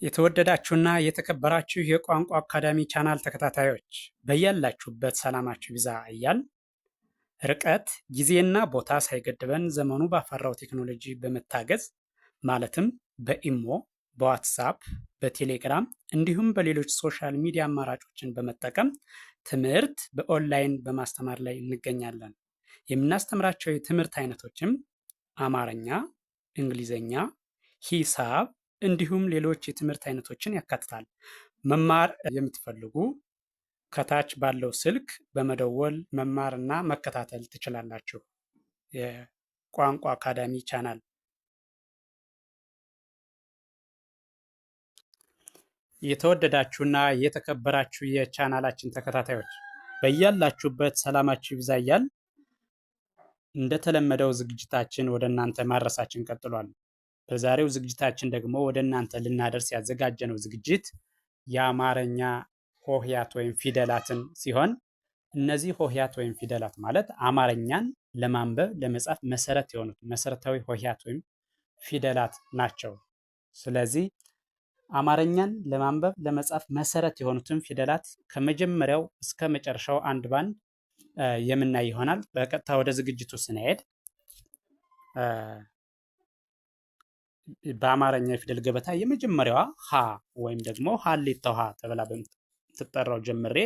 የተወደዳችሁና የተከበራችሁ የቋንቋ አካዳሚ ቻናል ተከታታዮች በያላችሁበት ሰላማችሁ ይብዛ እያል ርቀት ጊዜና ቦታ ሳይገድበን ዘመኑ ባፈራው ቴክኖሎጂ በመታገዝ ማለትም በኢሞ፣ በዋትሳፕ፣ በቴሌግራም እንዲሁም በሌሎች ሶሻል ሚዲያ አማራጮችን በመጠቀም ትምህርት በኦንላይን በማስተማር ላይ እንገኛለን። የምናስተምራቸው የትምህርት አይነቶችም አማርኛ፣ እንግሊዘኛ፣ ሂሳብ እንዲሁም ሌሎች የትምህርት አይነቶችን ያካትታል። መማር የምትፈልጉ ከታች ባለው ስልክ በመደወል መማርና መከታተል ትችላላችሁ። የቋንቋ አካዳሚ ቻናል የተወደዳችሁና የተከበራችሁ የቻናላችን ተከታታዮች በያላችሁበት ሰላማችሁ ይብዛ እያል እንደተለመደው ዝግጅታችን ወደ እናንተ ማድረሳችን ቀጥሏል። በዛሬው ዝግጅታችን ደግሞ ወደ እናንተ ልናደርስ ያዘጋጀነው ዝግጅት የአማርኛ ሆሄያት ወይም ፊደላትን ሲሆን እነዚህ ሆሄያት ወይም ፊደላት ማለት አማርኛን ለማንበብ ለመጻፍ መሰረት የሆኑት መሰረታዊ ሆሄያት ወይም ፊደላት ናቸው። ስለዚህ አማርኛን ለማንበብ ለመጻፍ መሰረት የሆኑትን ፊደላት ከመጀመሪያው እስከ መጨረሻው አንድ ባንድ የምናይ ይሆናል። በቀጥታ ወደ ዝግጅቱ ስንሄድ በአማርኛ የፊደል ገበታ የመጀመሪያዋ ሀ ወይም ደግሞ ሀሌታው ሀ ተብላ በምትጠራው ጀምሬ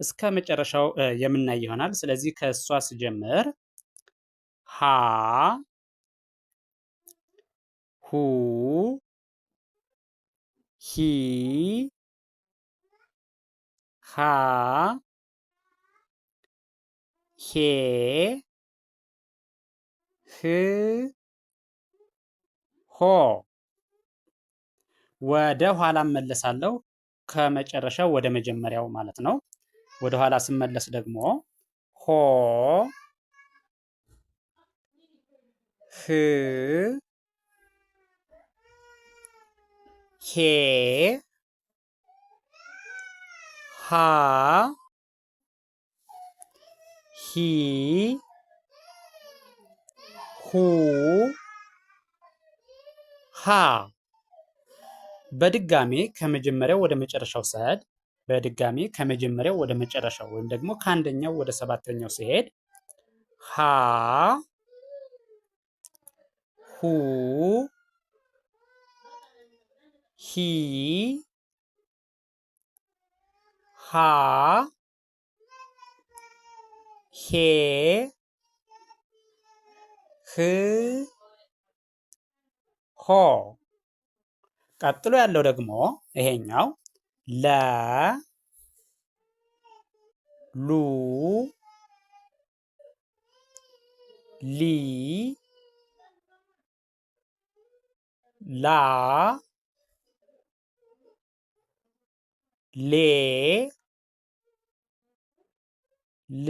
እስከ መጨረሻው የምናይ ይሆናል። ስለዚህ ከእሷ ስጀምር ሀ፣ ሁ፣ ሂ፣ ሃ፣ ሄ፣ ህ፣ ሆ። ወደ ኋላ እመለሳለሁ። ከመጨረሻው ወደ መጀመሪያው ማለት ነው። ወደ ኋላ ስመለስ ደግሞ ሆ፣ ህ፣ ሄ፣ ሃ፣ ሂ፣ ሁ፣ ሃ። በድጋሜ ከመጀመሪያው ወደ መጨረሻው ስሄድ በድጋሜ ከመጀመሪያው ወደ መጨረሻው ወይም ደግሞ ከአንደኛው ወደ ሰባተኛው ሲሄድ ሃ፣ ሁ፣ ሂ፣ ሃ፣ ሄ፣ ህ፣ ሆ። ቀጥሎ ያለው ደግሞ ይሄኛው ለ፣ ሉ፣ ሊ፣ ላ፣ ሌ፣ ል፣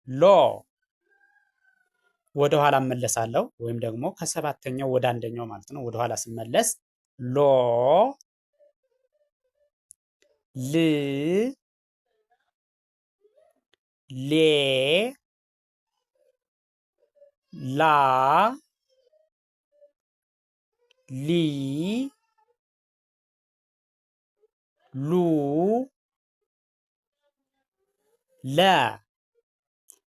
ሎ። ወደ ኋላ እመለሳለሁ ወይም ደግሞ ከሰባተኛው ወደ አንደኛው ማለት ነው። ወደ ኋላ ስመለስ ሎ፣ ል፣ ሌ፣ ላ፣ ሊ፣ ሉ፣ ለ።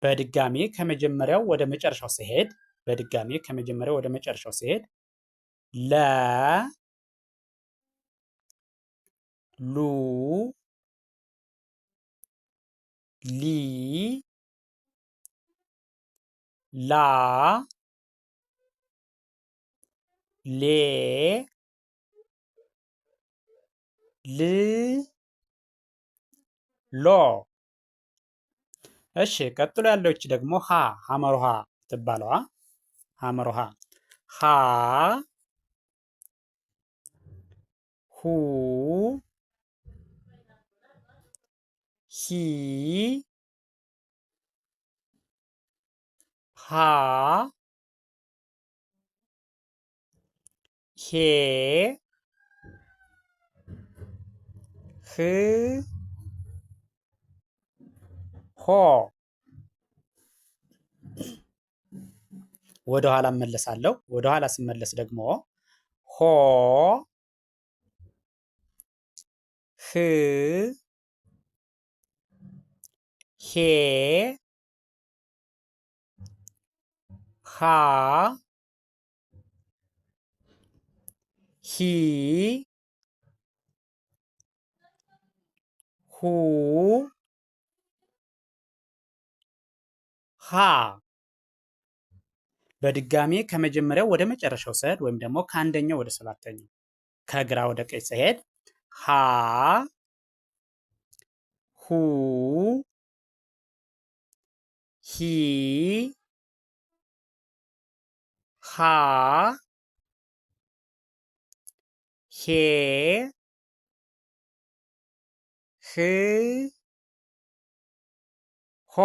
በድጋሜ ከመጀመሪያው ወደ መጨረሻው ሲሄድ በድጋሜ ከመጀመሪያው ወደ መጨረሻው ሲሄድ ለ፣ ሉ፣ ሊ፣ ላ፣ ሌ፣ ል፣ ሎ። እሺ ቀጥሎ ያለች ደግሞ ሀ ሐመሩሃ ትባለዋ ሐመሩሃ ሀ፣ ሁ፣ ሂ፣ ሃ፣ ሄ፣ ህ፣ ሆ። ወደ ኋላ እመለሳለሁ። ወደ ኋላ ስመለስ ደግሞ ሆ፣ ህ ሄ ሃ ሂ ሁ ሃ በድጋሜ ከመጀመሪያው ወደ መጨረሻው ስሄድ ወይም ደግሞ ከአንደኛው ወደ ሰባተኛው ከግራ ወደ ቀኝ ስሄድ ሃ ሁ ሂ ሃ ሄ ህ ሆ።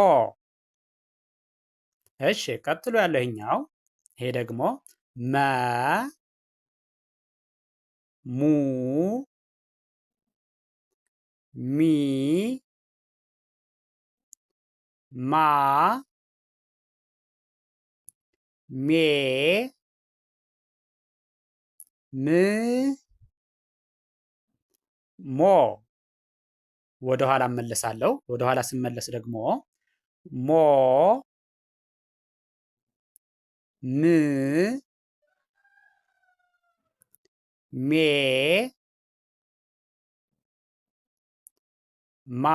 እሺ ቀጥሎ ያለው ይሄኛው ይሄ ደግሞ መ ሙ ሚ ማ ሜ ም ሞ። ወደ ኋላ እመለሳለሁ። ወደ ኋላ ስመለስ ደግሞ ሞ ም ሜ ማ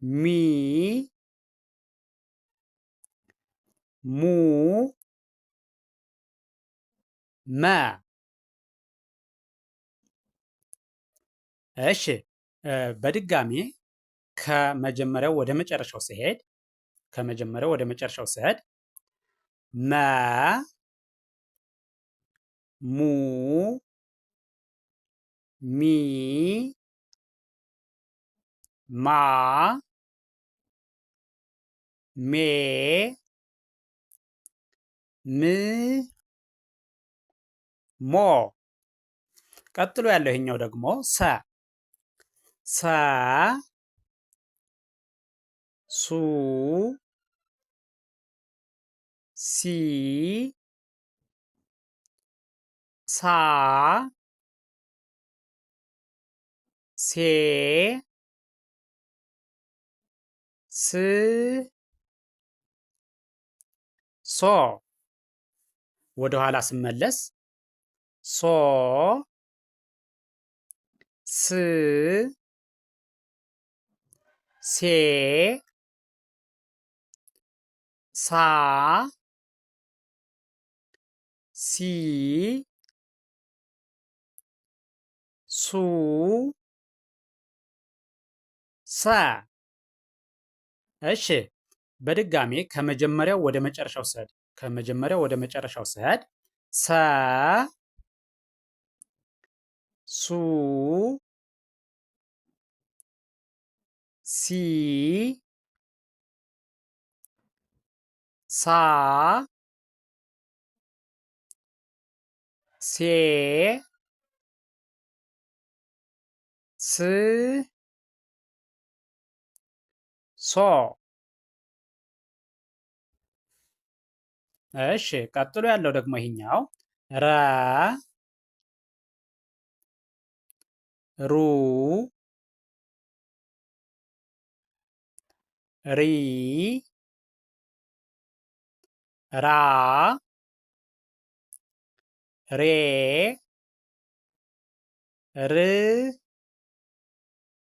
ሚ ሙ መ። እሺ በድጋሚ ከመጀመሪያው ወደ መጨረሻው ስሄድ መ ሙ ሚ ማ ሜ ም ሞ። ቀጥሎ ያለው ይሄኛው ደግሞ ሰ ሱ ሲ ሳ ሴ ስ ሶ። ወደ ኋላ ስመለስ ሶ ስ ሴ ሳ ሲ ሱ ሰ። እሺ በድጋሜ ከመጀመሪያው ወደ መጨረሻው ስሄድ ሰ ሱ ሲ ሳ ሴ ስ ሶ። እሺ ቀጥሎ ያለው ደግሞ ይሄኛው ረ ሩ ሪ ራ ሬ ር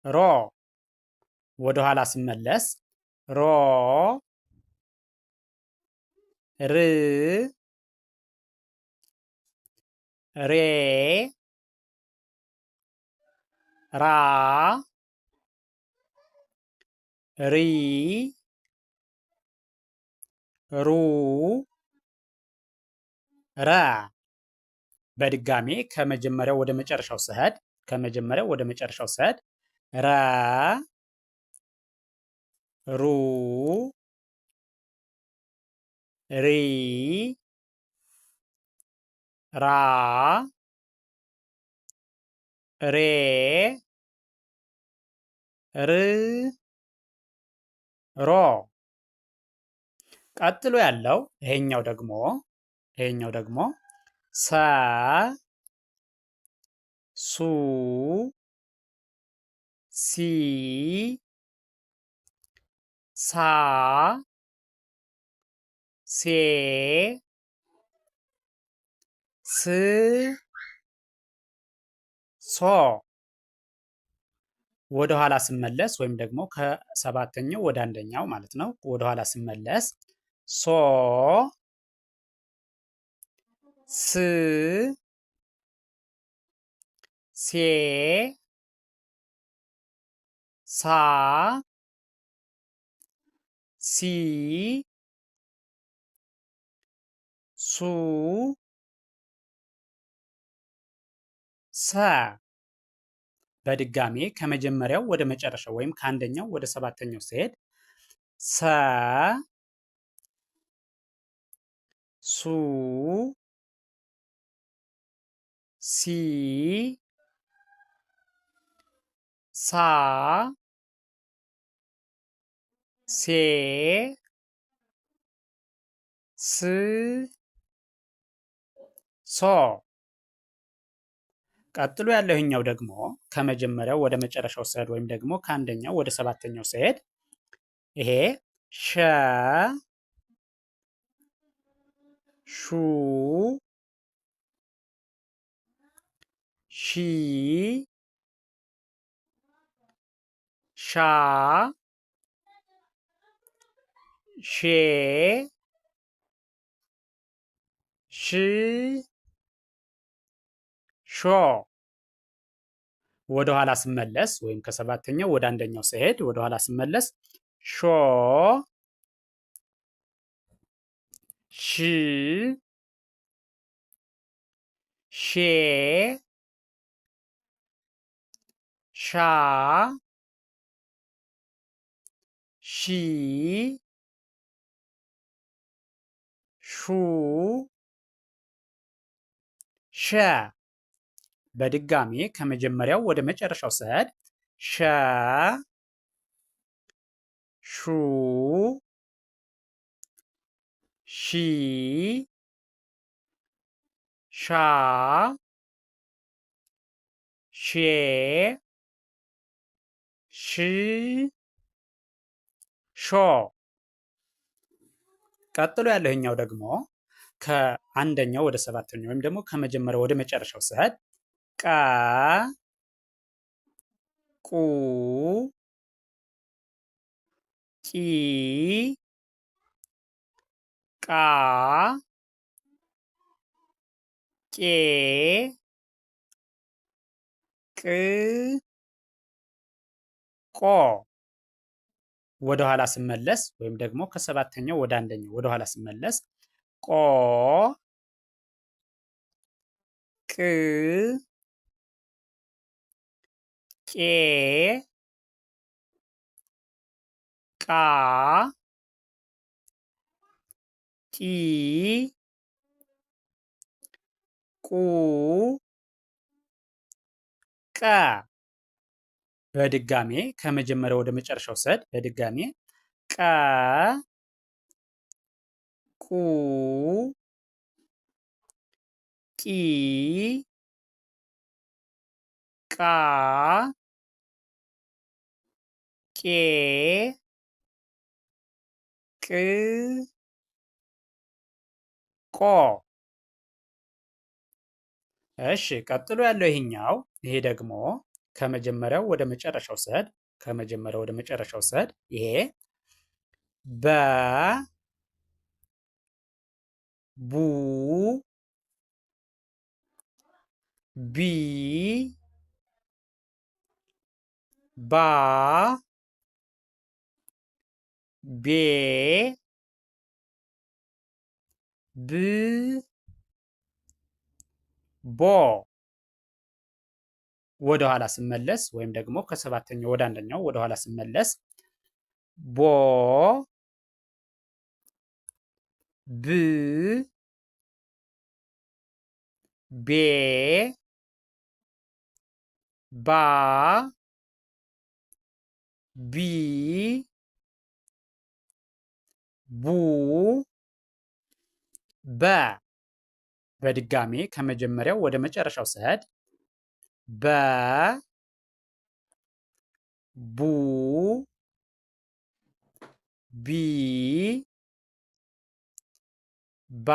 ሮ። ወደ ኋላ ስመለስ ሮ ር ሬ ራ ሪ ሩ ረ። በድጋሜ ከመጀመሪያው ወደ መጨረሻው ስሄድ ረ ሩ ሪ ራ ሬ ር ሮ። ቀጥሎ ያለው ይሄኛው ደግሞ ይሄኛው ደግሞ ሰ ሱ ሲ ሳ ሴ ስ ሶ ወደ ኋላ ስመለስ ወይም ደግሞ ከሰባተኛው ወደ አንደኛው ማለት ነው። ወደ ኋላ ስመለስ ሶ ስ ሴ ሳ ሲ ሱ ሰ በድጋሜ ከመጀመሪያው ወደ መጨረሻው ወይም ከአንደኛው ወደ ሰባተኛው ሲሄድ ሰ ሱ ሲ ሳ ሴ ስ ሶ ቀጥሎ ያለው ይሄኛው ደግሞ ከመጀመሪያው ወደ መጨረሻው ስሄድ ወይም ደግሞ ከአንደኛው ወደ ሰባተኛው ስሄድ ይሄ ሸ ሹ ሺ ሻ ሼ ሽ ሾ ወደ ኋላ ስመለስ ወይም ከሰባተኛው ወደ አንደኛው ስሄድ ወደ ኋላ ስመለስ ሾ ሽ ሼ ሻ ሺ ሹ ሸ በድጋሜ ከመጀመሪያው ወደ መጨረሻው ስሄድ ሸ ሹ ሺ ሻ ሼ ሽ ሾ ቀጥሎ ያለህኛው ደግሞ ከአንደኛው ወደ ሰባተኛው ወይም ደግሞ ከመጀመሪያው ወደ መጨረሻው ስሄድ ቀ ቁ ቂ ቃ ቄ ቅ ቆ ወደ ኋላ ስመለስ ወይም ደግሞ ከሰባተኛው ወደ አንደኛው ወደ ኋላ ስመለስ ቆ ቅ ቄ ቃ ቂ ቁ ቀ በድጋሜ ከመጀመሪያው ወደ መጨረሻው ስሄድ በድጋሜ ቀ ቁ ቂ ቃ ቄ ቅ ቆ እሺ ቀጥሎ ያለው ይሄኛው ይሄ ደግሞ ከመጀመሪያው ወደ መጨረሻው ስሄድ ከመጀመሪያው ወደ መጨረሻው ስሄድ ይሄ በ ቡ ቢ ባ ቤ ብ ቦ ወደ ኋላ ስመለስ ወይም ደግሞ ከሰባተኛው ወደ አንደኛው ወደ ኋላ ስመለስ ቦ ብ ቤ ባ ቢ ቡ በ በድጋሜ ከመጀመሪያው ወደ መጨረሻው ስሄድ በ ቡ ቢ ባ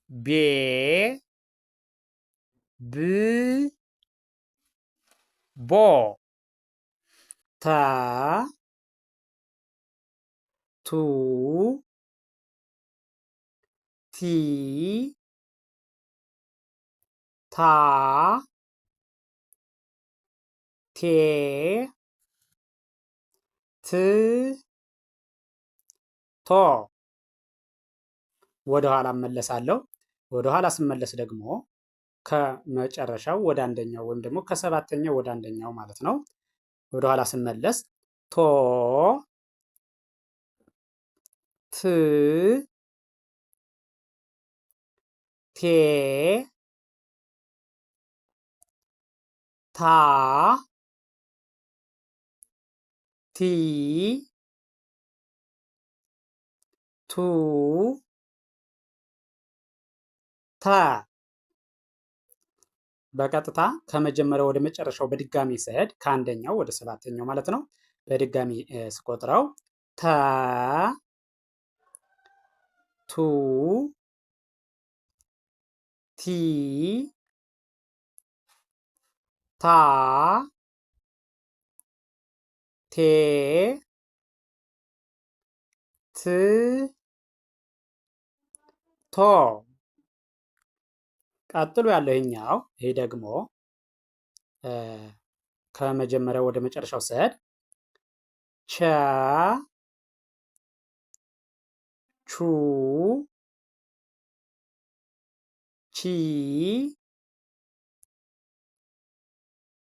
ቤ ብ ቦ ተ ቱ ቲ ታ ቴ ት ቶ ወደ ኋላ እመለሳለሁ። ወደ ኋላ ስመለስ ደግሞ ከመጨረሻው ወደ አንደኛው ወይም ደግሞ ከሰባተኛው ወደ አንደኛው ማለት ነው። ወደ ኋላ ስመለስ ቶ ት ቴ ታ ቲ ቱ ታ በቀጥታ ከመጀመሪያው ወደ መጨረሻው በድጋሚ ስሄድ ከአንደኛው ወደ ሰባተኛው ማለት ነው። በድጋሚ ስቆጥረው ተ ቱ ቲ ታ ቴ ት ቶ ቀጥሎ ያለው ይሄኛው ይሄ ደግሞ ከመጀመሪያው ወደ መጨረሻው ስሄድ ቸ ቹ ቺ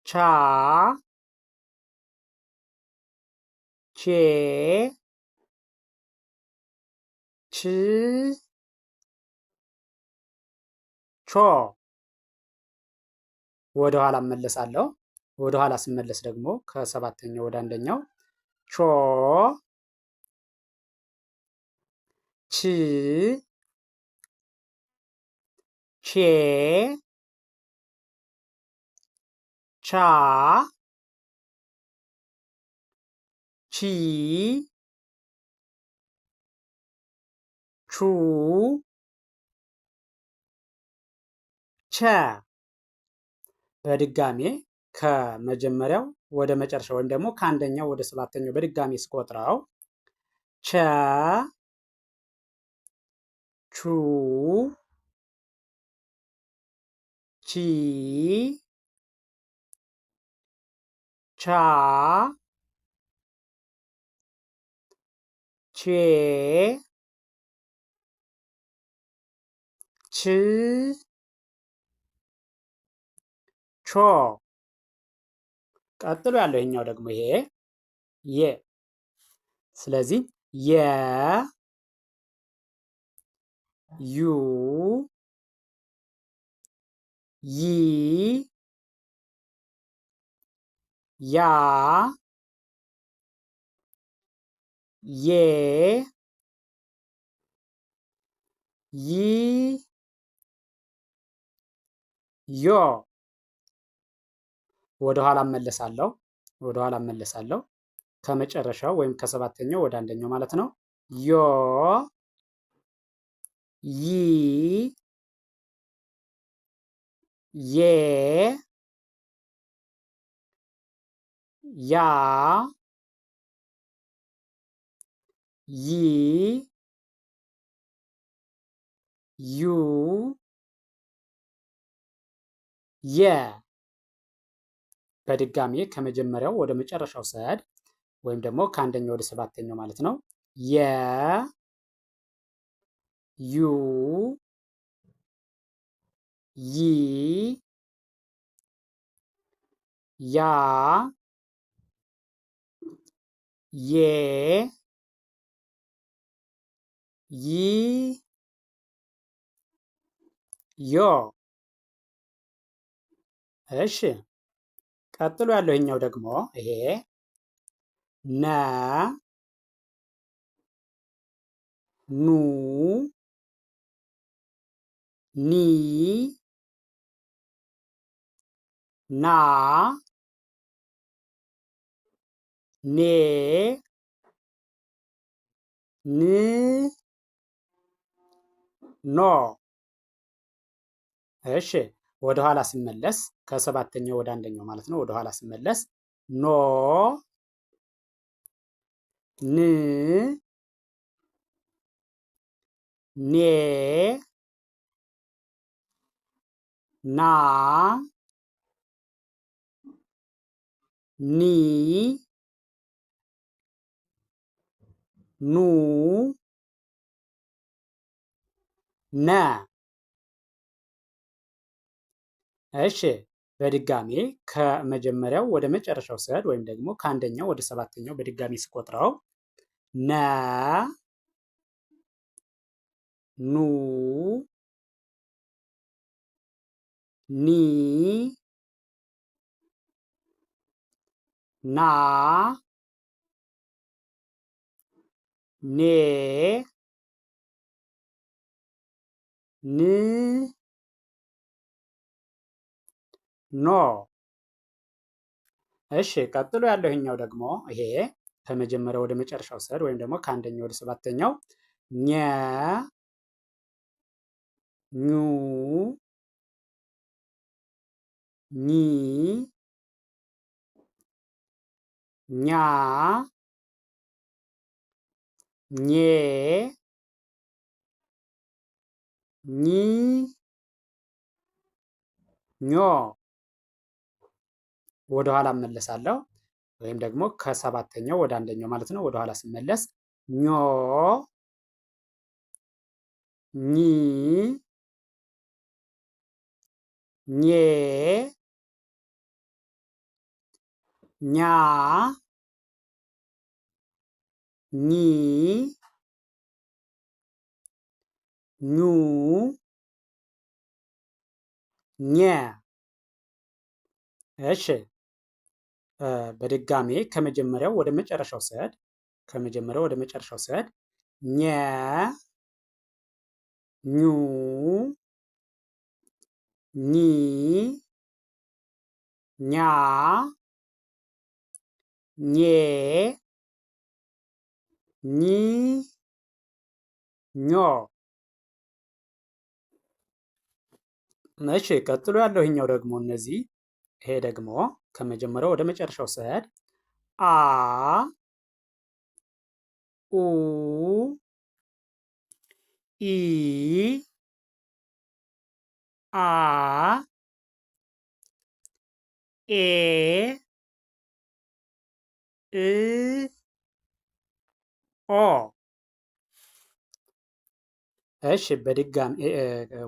ቻ ቼ ች ቾ ወደ ኋላ እመለሳለሁ። ወደ ኋላ ስመለስ ደግሞ ከሰባተኛው ወደ አንደኛው ቾ ች ቼ ቻ ቺ ቹ ቸ በድጋሜ ከመጀመሪያው ወደ መጨረሻው ወይም ደግሞ ከአንደኛው ወደ ሰባተኛው በድጋሜ ስቆጥረው ቸ ቹ ቺ ቻ ቼ ች ቾ ቀጥሎ ያለው ይሄኛው ደግሞ ይሄ የ ስለዚህ የ ዩ ይ ያ ዬ ይ ዮ ወደ ኋላ እመለሳለሁ። ወደ ኋላ እመለሳለሁ ከመጨረሻው ወይም ከሰባተኛው ወደ አንደኛው ማለት ነው። ዮ ይ ዬ ያ ይ ዩ የ በድጋሚ ከመጀመሪያው ወደ መጨረሻው ስሄድ ወይም ደግሞ ከአንደኛው ወደ ሰባተኛው ማለት ነው። የ ዩ ይ ያ ዬ ይ ዮ እሺ ቀጥሎ ያለው ይሄኛው ደግሞ ይሄ ነ ኑ ኒ ና ኔ ን ኖ። እሺ ወደ ኋላ ስመለስ ከሰባተኛው ወደ አንደኛው ማለት ነው። ወደ ኋላ ስመለስ ኖ ን ኔ ና ኒ ኑ ነ። እሺ በድጋሜ ከመጀመሪያው ወደ መጨረሻው ስሄድ ወይም ደግሞ ከአንደኛው ወደ ሰባተኛው በድጋሚ ስቆጥረው ነ ኑ ኒ ና ኔ ን ኖ። እሺ ቀጥሎ ያለው ይሄኛው ደግሞ ይሄ ከመጀመሪያው ወደ መጨረሻው ስሄድ ወይም ደግሞ ከአንደኛው ወደ ሰባተኛው ኘ ኙ ኚ ኛ ኜ ኚ ኞ። ወደ ኋላ እመለሳለሁ ወይም ደግሞ ከሰባተኛው ወደ አንደኛው ማለት ነው። ወደ ኋላ ስመለስ ኞ ኚ ኜ ኛ ኚ ኙ ኘ። እሺ በድጋሜ ከመጀመሪያው ወደ መጨረሻው ስሄድ ኘ ኙ ኚ ኛ ኜ ኚ ኞ። እሺ ቀጥሎ ያለው ይሄኛው ደግሞ ይሄ ደግሞ ከመጀመሪያው ወደ መጨረሻው ስሄድ አ ኡ ኢ አ ኤ እ ኦ። እሺ በድጋሚ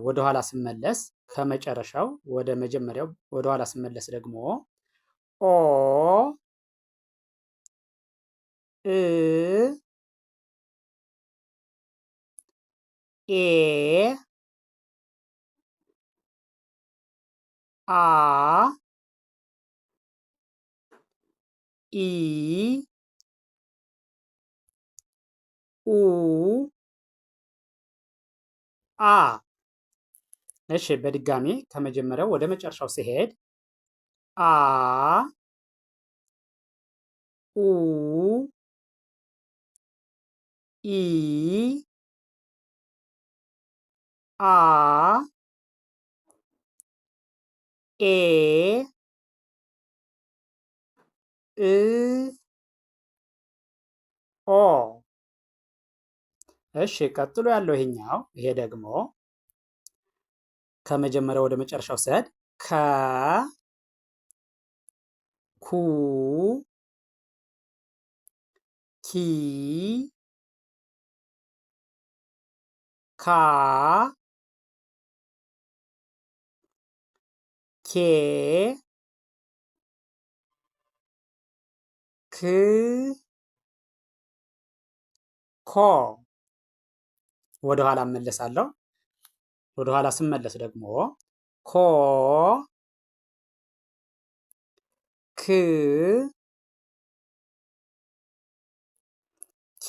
ወደ ኋላ ስመለስ ከመጨረሻው ወደ መጀመሪያው ወደ ኋላ ስመለስ ደግሞ ኦ እ ኤ አ ኢ ኡ አ። እሺ በድጋሚ ከመጀመሪያው ወደ መጨረሻው ሲሄድ አ ኡ ኢ አ ኤ እ ኦ። እሺ ቀጥሎ ያለው ይሄ ደግሞ ከመጀመሪያው ወደ መጨረሻው ስሄድ ከ ኩ ኪ ካ ኬ ክ ኮ። ወደ ኋላ እመለሳለሁ። ወደ ኋላ ስመለስ ደግሞ ኮ ክ ኬ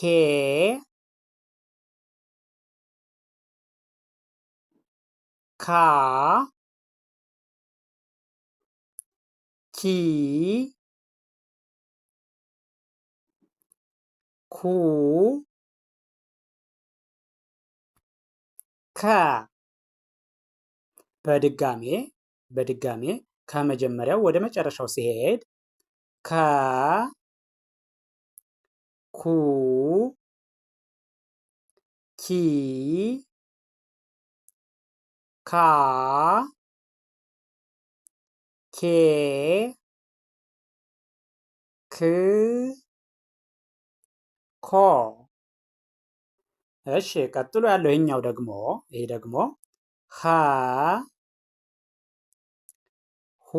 ኪ ኩ ከ በድጋሜ ከመጀመሪያው ወደ መጨረሻው ሲሄድ ከ ኩ ኪ ካ ኬ ክ ኮ። እሺ ቀጥሎ ያለው ይሄኛው ደግሞ ሀ ሁ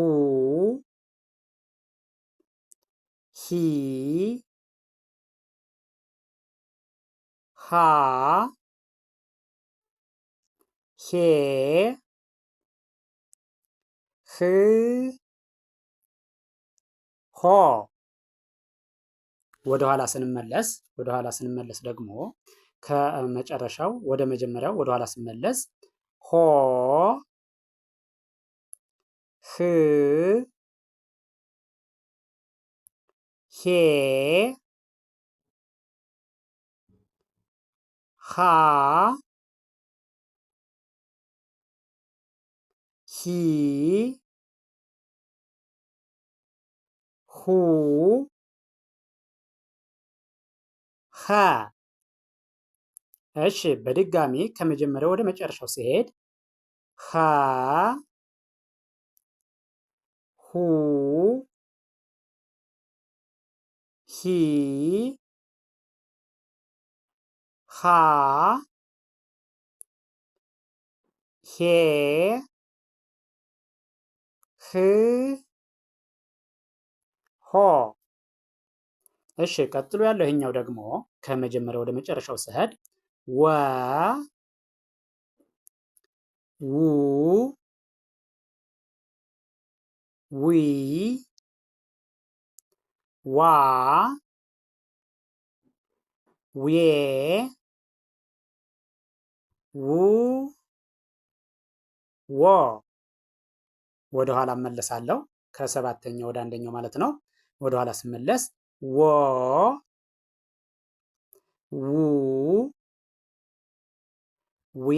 ሂ ሃ ሄ ህ ሆ። ወደኋላ ስንመለስ ደግሞ ከመጨረሻው ወደ መጀመሪያው ወደኋላ ስንመለስ ሆ ህ ሄ ሃ ሂ ሁ ሃ። እሺ በድጋሚ ከመጀመሪያው ወደ መጨረሻው ሲሄድ ሃ ሁ ሂ ሃ ሄ ህ ሆ። እሺ ቀጥሎ ያለው ይሄኛው ደግሞ ከመጀመሪያው ወደ መጨረሻው ስሄድ ወ ው ዊ ዋ ዌ ው ወ። ወደ ኋላ እመለሳለሁ ከሰባተኛው ወደ አንደኛው ማለት ነው። ወደ ኋላ ስመለስ ወ ው ዌ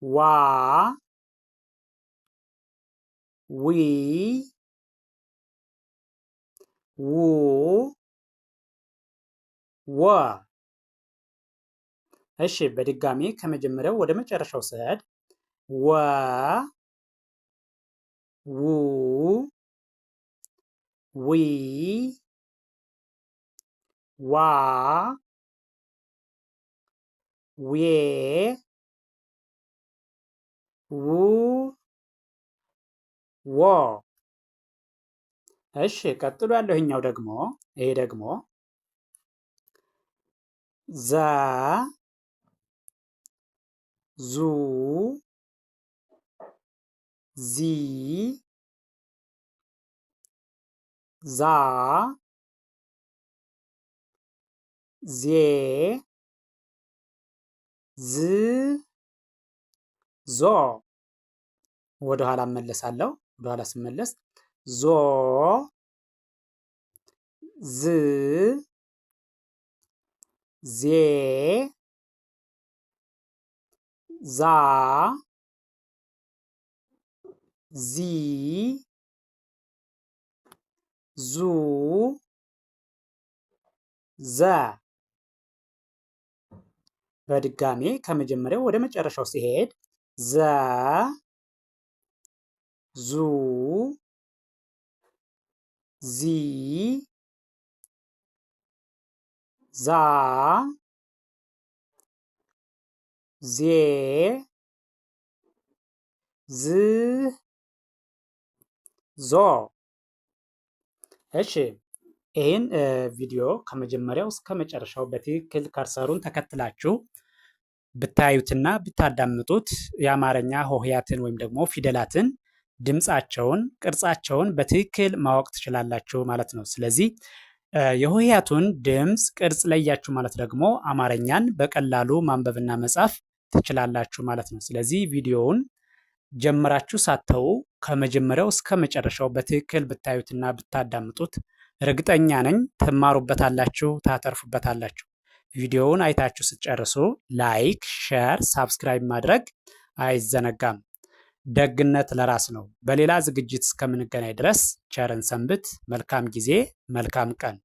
ዋ ዊ ው ወ። እሺ በድጋሚ ከመጀመሪያው ወደ መጨረሻው ስሄድ ወ ው ዊ ዋ ዌ ው ወ። እሺ ቀጥሎ ያለው ይሄኛው ደግሞ ዘ ዙ ዚ ዛ ዜ ዝ ዞ። ወደ ኋላ እመለሳለሁ። ወደ ኋላ ስመለስ ዞ ዝ ዜ ዛ ዚ ዙ ዘ። በድጋሜ ከመጀመሪያው ወደ መጨረሻው ሲሄድ ዘ ዙ ዚ ዛ ዜ ዝ ዞ። እሺ ይህን ቪዲዮ ከመጀመሪያው እስከ መጨረሻው በትክክል ከርሰሩን ተከትላችሁ ብታዩትና ብታዳምጡት የአማርኛ ሆሄያትን ወይም ደግሞ ፊደላትን ድምፃቸውን፣ ቅርጻቸውን በትክክል ማወቅ ትችላላችሁ ማለት ነው። ስለዚህ የሆሄያቱን ድምፅ ቅርጽ ለያችሁ ማለት ደግሞ አማርኛን በቀላሉ ማንበብና መጻፍ ትችላላችሁ ማለት ነው። ስለዚህ ቪዲዮውን ጀምራችሁ ሳተው ከመጀመሪያው እስከ መጨረሻው በትክክል ብታዩትና ብታዳምጡት እርግጠኛ ነኝ ትማሩበታላችሁ፣ ታተርፉበታላችሁ። ቪዲዮውን አይታችሁ ስትጨርሱ ላይክ፣ ሼር፣ ሳብስክራይብ ማድረግ አይዘነጋም። ደግነት ለራስ ነው። በሌላ ዝግጅት እስከምንገናኝ ድረስ ቸርን ሰንብት። መልካም ጊዜ፣ መልካም ቀን